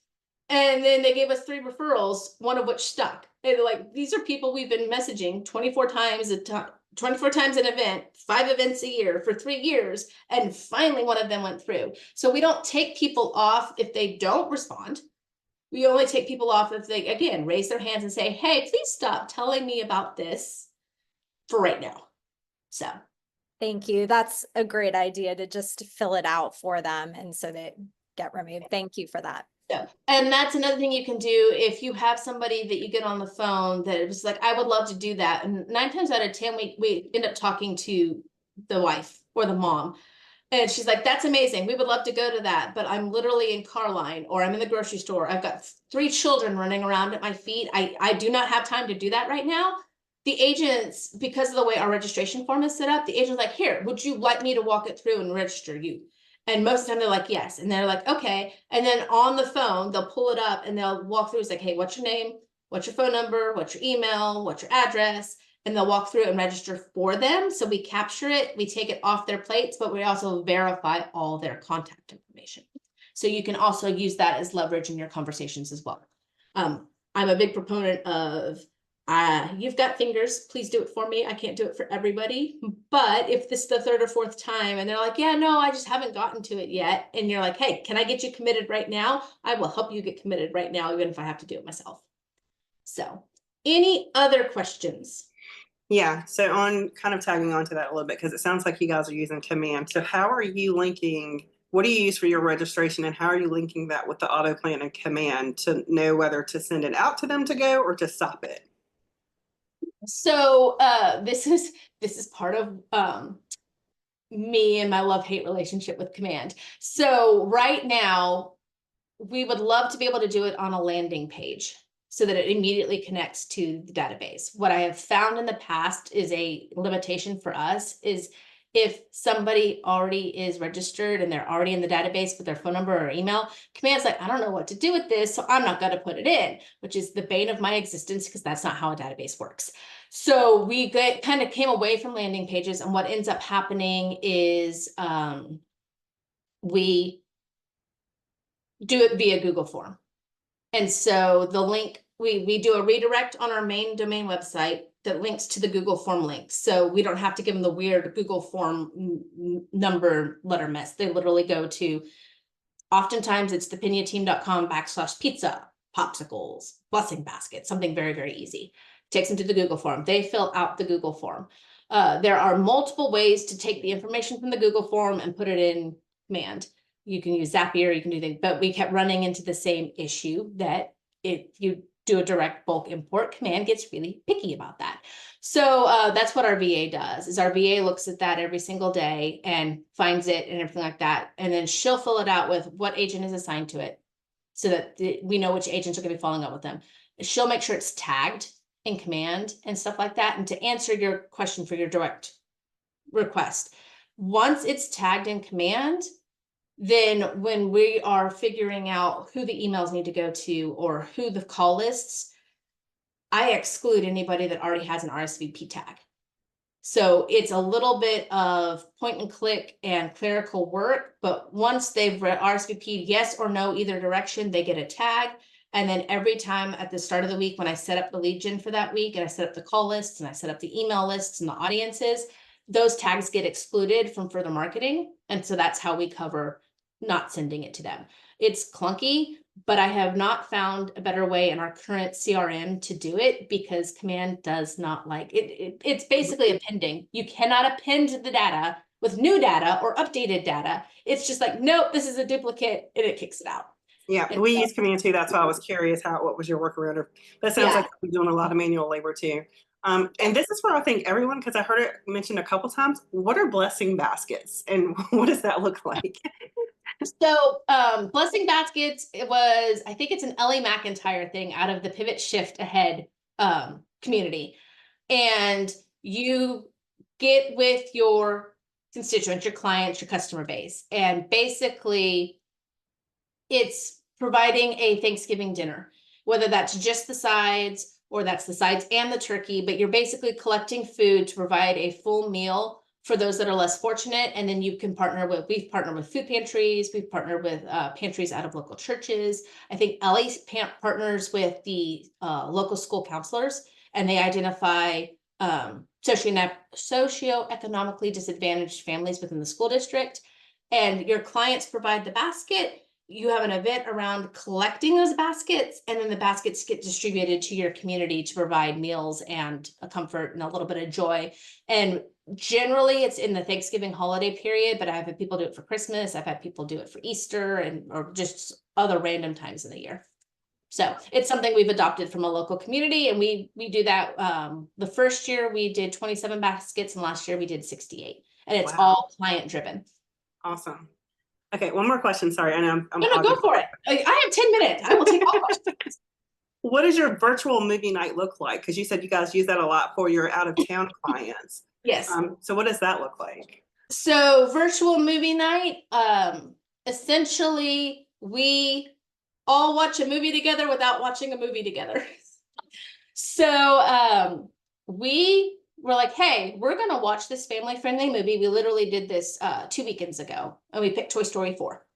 And then they gave us 3 referrals, one of which stuck. And these are people we've been messaging 24 times an event, 5 events a year for 3 years. And finally one of them went through. So we don't take people off if they don't respond. We only take people off if they, again, raise their hands and say, hey, please stop telling me about this for right now. So. Thank you. That's a great idea to just fill it out for them, and so they get removed. Thank you for that. Yeah. And that's another thing you can do if you have somebody that you get on the phone that is like, I would love to do that. And 9 times out of 10, we end up talking to the wife or the mom. And she's like, that's amazing. We would love to go to that. But I'm literally in car line, or I'm in the grocery store. I've got 3 children running around at my feet. I do not have time to do that right now. The agents, because of the way our registration form is set up, the agent's like, here, would you like me to walk it through and register you? And most of the time they're like, yes. And they're like, okay. And then on the phone, they'll pull it up and they'll walk through. It's like, hey, what's your name? What's your phone number? What's your email? What's your address? And they'll walk through and register for them. So we capture it, we take it off their plates, but we also verify all their contact information. So you can also use that as leverage in your conversations as well. I'm a big proponent of, you've got fingers, please do it for me. I can't do it for everybody. But if this is the 3rd or 4th time and they're like, yeah, no, I just haven't gotten to it yet. And you're like, hey, can I get you committed right now? I will help you get committed right now, even if I have to do it myself. So any other questions? Yeah, so on kind of tagging onto that a little bit, because it sounds like you guys are using Command. So how are you linking, what do you use for your registration, and how are you linking that with the auto plan and Command to know whether to send it out to them to go or to stop it? So this is part of me and my love-hate relationship with Command. So right now, we would love to be able to do it on a landing page so that it immediately connects to the database. What I have found in the past is a limitation for us is if somebody already is registered and they're already in the database with their phone number or email, Command's like, I don't know what to do with this, so I'm not going to put it in, which is the bane of my existence because that's not how a database works. So we kind of came away from landing pages, and what ends up happening is we do it via Google form. And so the link, we do a redirect on our main domain website that links to the Google form link. So we don't have to give them the weird Google form number letter mess. They literally go to, oftentimes it's thepiniateam.com/pizza, popsicles, blessing basket, something very, very easy. Takes them to the Google form. They fill out the Google form. There are multiple ways to take the information from the Google form and put it in Command. You can use Zapier, you can do things, but we kept running into the same issue that if you do a direct bulk import, Command gets really picky about that. So that's what our VA does, is our VA looks at that every single day and finds it and everything like that. And then she'll fill it out with what agent is assigned to it so that we know which agents are going to be following up with them. She'll make sure it's tagged in Command and stuff like that. And to answer your question for your direct request, once it's tagged in Command, then when we are figuring out who the emails need to go to or who the call lists, I exclude anybody that already has an RSVP tag. So it's a little bit of point and click and clerical work, but once they've RSVP'd yes or no either direction, they get a tag. And then every time at the start of the week, when I set up the lead gen for that week and I set up the call lists and I set up the email lists and the audiences, those tags get excluded from further marketing. And so that's how we cover not sending it to them. It's clunky, but I have not found a better way in our current CRM to do it because Command does not like it. It's basically appending. You cannot append the data with new data or updated data. It's just like, nope, this is a duplicate, and it kicks it out. Yeah, And we so- use Command too. That's why I was curious what was your workaround. That sounds like you're doing a lot of manual labor too. And this is for, I think, everyone, because I heard it mentioned a couple times. What are blessing baskets and what does that look like? So blessing baskets, I think it's an Ellie McIntyre thing out of the Pivot Shift Ahead community. And you get with your constituents, your clients, your customer base. And basically it's providing a Thanksgiving dinner, whether that's just the sides or that's the sides and the turkey, but you're basically collecting food to provide a full meal for those that are less fortunate. And then you can we've partnered with food pantries, we've partnered with pantries out of local churches. I think Ellie partners with the local school counselors, and they identify socioeconomically disadvantaged families within the school district. And your clients provide the basket. You have an event around collecting those baskets, and then the baskets get distributed to your community to provide meals and a comfort and a little bit of joy. And generally it's in the Thanksgiving holiday period, but I've had people do it for Christmas. I've had people do it for Easter or just other random times in the year. So it's something we've adopted from a local community, and we do that. The first year we did 27 baskets, and last year we did 68, and it's all client driven. Awesome. Okay, one more question. Sorry, I know I'm no, go for it. I have 10 minutes. I will take all questions. What does your virtual movie night look like? Because you said you guys use that a lot for your out of town clients. Yes. So what does that look like? So virtual movie night, essentially we all watch a movie together without watching a movie together. So we were like, hey, we're going to watch this family-friendly movie. We literally did this 2 weekends ago, and we picked Toy Story 4.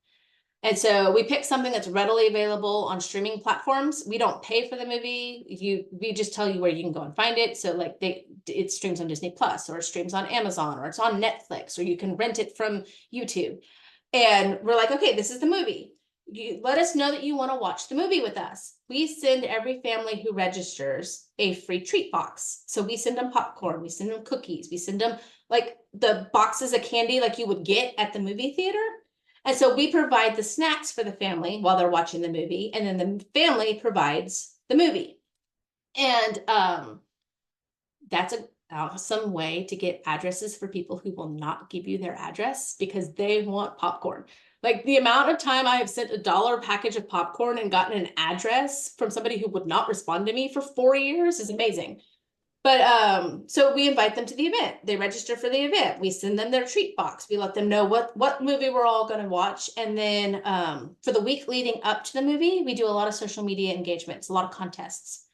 And so we picked something that's readily available on streaming platforms. We don't pay for the movie. We just tell you where you can go and find it. So like it streams on Disney Plus, or it streams on Amazon, or it's on Netflix, or you can rent it from YouTube. And we're like, okay, this is the movie. You let us know that you want to watch the movie with us. We send every family who registers a free treat box. So we send them popcorn, we send them cookies, we send them like the boxes of candy like you would get at the movie theater. And so we provide the snacks for the family while they're watching the movie, and then the family provides the movie. And that's an awesome way to get addresses for people who will not give you their address because they want popcorn. Like the amount of time I have sent $1 package of popcorn and gotten an address from somebody who would not respond to me for 4 years is amazing. But so we invite them to the event. They register for the event. We send them their treat box. We let them know what movie we're all going to watch. And then for the week leading up to the movie, we do a lot of social media engagements, a lot of contests.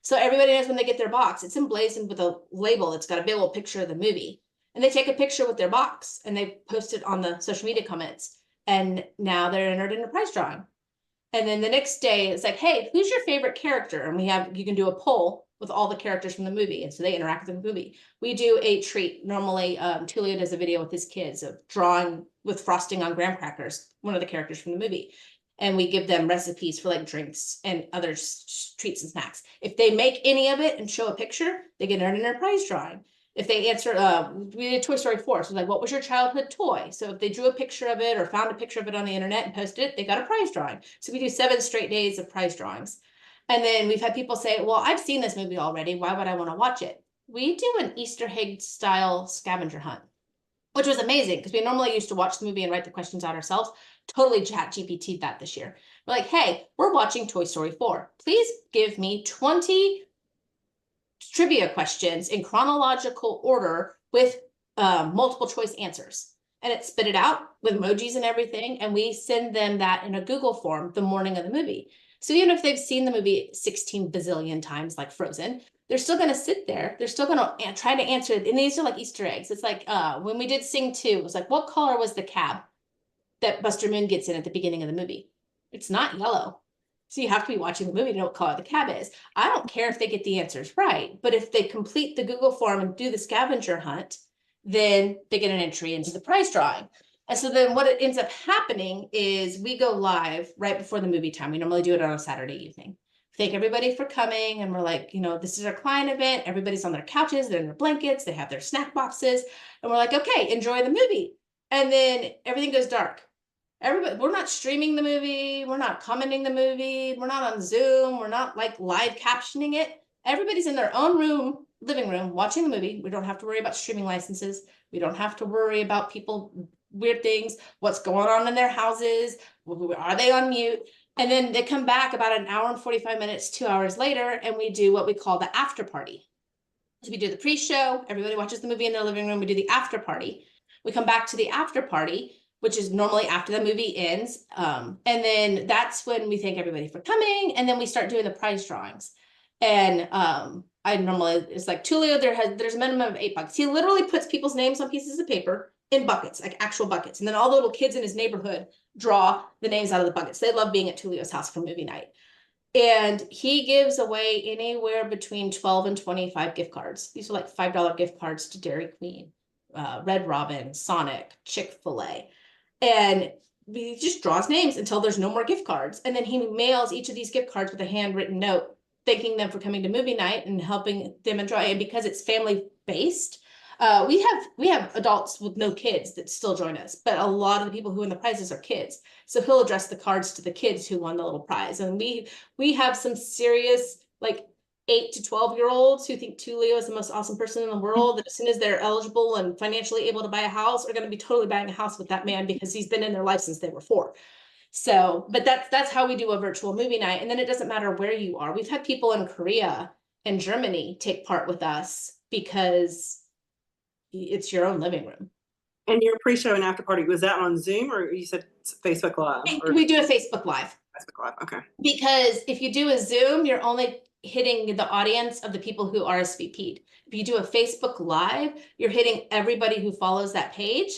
So everybody knows when they get their box, it's emblazoned with a label that's got a big old picture of the movie. And they take a picture with their box and they post it on the social media comments. And now they're entered in a prize drawing. And then the next day it's like, hey, who's your favorite character? And you can do a poll with all the characters from the movie. And so they interact with the movie. We do a treat. Normally, Tulio does a video with his kids of drawing with frosting on graham crackers, one of the characters from the movie. And we give them recipes for like drinks and other treats and snacks. If they make any of it and show a picture, they get entered in a prize drawing. If they answer, we did Toy Story 4. So like, what was your childhood toy? So if they drew a picture of it or found a picture of it on the internet and posted it, they got a prize drawing. So we do 7 straight days of prize drawings. And then we've had people say, well, I've seen this movie already. Why would I want to watch it? We do an Easter egg style scavenger hunt, which was amazing because we normally used to watch the movie and write the questions out ourselves. Totally chat GPT'd that this year. We're like, hey, we're watching Toy Story 4. Please give me 20 trivia questions in chronological order with multiple choice answers. And it spit it out with emojis and everything. And we send them that in a Google form the morning of the movie. So even if they've seen the movie 16 bazillion times, like Frozen, they're still going to sit there. They're still going to try to answer it. And these are like Easter eggs. It's like when we did Sing 2, it was like, what color was the cab that Buster Moon gets in at the beginning of the movie? It's not yellow. So you have to be watching the movie to know what color the cab is. I don't care if they get the answers right, but if they complete the Google form and do the scavenger hunt, then they get an entry into the prize drawing. And so then what it ends up happening is we go live right before the movie time. We normally do it on a Saturday evening. Thank everybody for coming. And we're like, this is our client event. Everybody's on their couches, they're in their blankets, they have their snack boxes. And we're like, okay, enjoy the movie. And then everything goes dark. We're not streaming the movie. We're not commenting the movie. We're not on Zoom. We're not like live captioning it. Everybody's in their own living room, watching the movie. We don't have to worry about streaming licenses. We don't have to worry about people, weird things, what's going on in their houses. Are they on mute? And then they come back about an hour and 45 minutes, 2 hours later, and we do what we call the after party. So we do the pre-show. Everybody watches the movie in their living room. We do the after party. We come back to the after party, which is normally after the movie ends. And then that's when we thank everybody for coming. And then we start doing the prize drawings. And it's like Tulio, there's a minimum of $8. He literally puts people's names on pieces of paper in buckets, like actual buckets. And then all the little kids in his neighborhood draw the names out of the buckets. They love being at Tulio's house for movie night. And he gives away anywhere between 12 and 25 gift cards. These are like $5 gift cards to Dairy Queen, Red Robin, Sonic, Chick-fil-A. And he just draws names until there's no more gift cards. And then he mails each of these gift cards with a handwritten note, thanking them for coming to movie night and helping them enjoy. And because it's family based, we have adults with no kids that still join us, but a lot of the people who win the prizes are kids. So he'll address the cards to the kids who won the little prize. And we have some serious, like 8 to 12-year-olds who think Tulio is the most awesome person in the world. That as soon as they're eligible and financially able to buy a house, are going to be totally buying a house with that man because he's been in their life since they were 4. So, but that's how we do a virtual movie night. And then it doesn't matter where you are. We've had people in Korea and Germany take part with us because it's your own living room. And your pre-show and after party, was that on Zoom or you said Facebook Live? We do a Facebook Live. Facebook Live, okay. Because if you do a Zoom, you're only hitting the audience of the people who RSVP'd. If you do a Facebook Live, you're hitting everybody who follows that page.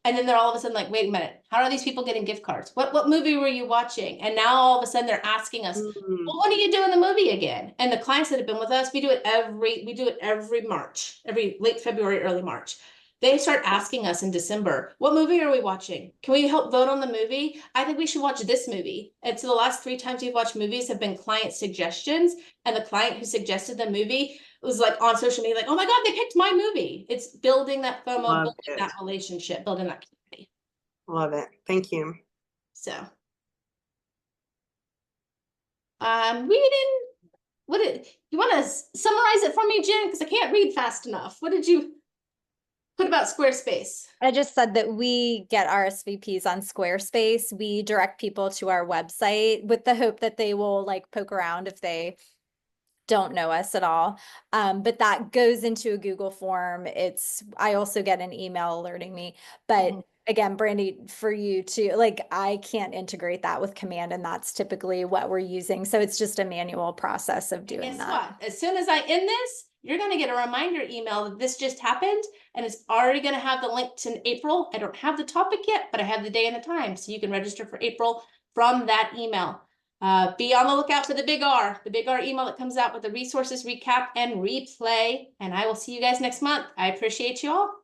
And then they're all of a sudden like, wait a minute, how are these people getting gift cards? What movie were you watching? And now all of a sudden they're asking us, well, when are you doing the movie again? And the clients that have been with us, we do it every March, every late February, early March. They start asking us in December, what movie are we watching? Can we help vote on the movie? I think we should watch this movie. And so the last 3 times we've watched movies have been client suggestions. And the client who suggested the movie was like on social media, like, oh my God, they picked my movie. It's building that FOMO, building that relationship, building that community. Love it. Thank you. So, we didn't you want to summarize it for me, Jen? Because I can't read fast enough. What did you put about Squarespace? I just said that we get RSVPs on Squarespace. We direct people to our website with the hope that they will like poke around if they don't know us at all. But that goes into a Google form. I also get an email alerting me, but Mhm. again, Brandy, for you to like, I can't integrate that with Command, and that's typically what we're using. So it's just a manual process of doing Guess that. what? As soon as I end this, you're going to get a reminder email that this just happened, and it's already going to have the link to April. I don't have the topic yet, but I have the day and the time, so you can register for April from that email. Be on the lookout for the big R email that comes out with the resources recap and replay. And I will see you guys next month. I appreciate you all.